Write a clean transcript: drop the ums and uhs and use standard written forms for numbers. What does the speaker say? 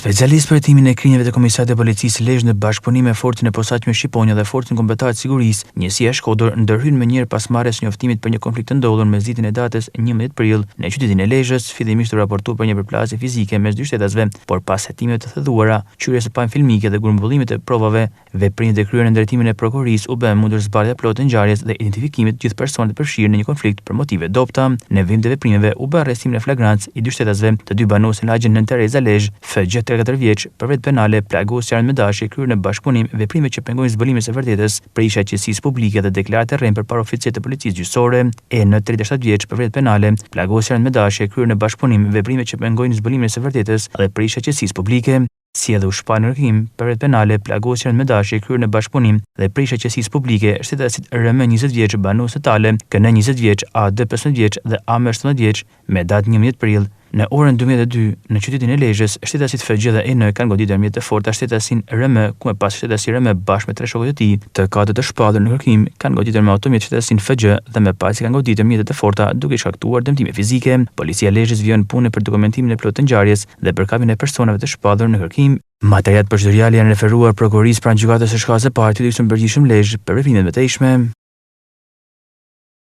Specialist për hetimin e krimeve të Komisariatit të Policisë Lezhë në bashkëpunim me Forcën e Posaçme Shqiponia dhe Forcën Kombëtare të Sigurisë, njësia e Shkodër ndërhyn më njëherë pas marrjes së njoftimit për një konflikt të ndodhur mes ditën e datës 11 prill në qytetin e Lezhës, fillimisht u raportuar për një përplasje fizike mes dy shtetasve, por pas hetimeve të thedhuara, qyrjes së pamfilmike dhe grumbullimit të provave, veprimet e kryer në ndërtimin e prokurorisë u bën mundur zbardhja plotë e ngjarjes dhe identifikimit të gjithë personat e përfshirë në një konflikt për motive dobta. Në vim të veprimeve u bë arrestimi në flagrancë i dy shtetasve, të dy banuesve në lagjën Nën Tereza Lezhë, FG 34 vjeç, për vetë penale, plagosje me dashje kryer në bashkëpunim veprime që pengojnë zbulimin e vërtetës, prisja e qetësisë publike dhe deklaratë rrem përpara oficerit të policisë gjyqësore. Në 37 vjeç, për vetë penale, plagosje me dashje kryer në bashkëpunim veprime që pengojnë zbulimin e vërtetës dhe prisja e qetësisë publike. Si edhe u shpall në krim për vetë penale, plagosjen me dashje kryer në bashkëpunim dhe prisja e qetësisë publike, shtetasit RM 20 vjeç, banues Tale, KN 20 vjeç, AD 15 vjeç dhe AM 17 vjeç, me datë 11 prill. Në orën 12:02 në qytetin e Lezhës, shtetasit FG dhe EN kanë goditur mjet të forta shtetasin RM, ku më pas shtetasi RM bashkë me tre shokët e tij, të katërt të shpallur në kërkim, kanë goditur me automjet shtetasin FG dhe më pas kanë goditur mjet të forta duke shkaktuar dëmtime fizike. Policia e Lezhës vjen punën për dokumentimin e plotë të ngjarjes dhe për kapjen e personave të shpallur në kërkim. Materialet procedurale janë referuar prokurorisë pranë gjykatës së shkallës së parë të Dyshëm Përgjithshëm Lezhë për veprimet më të mëtejshme.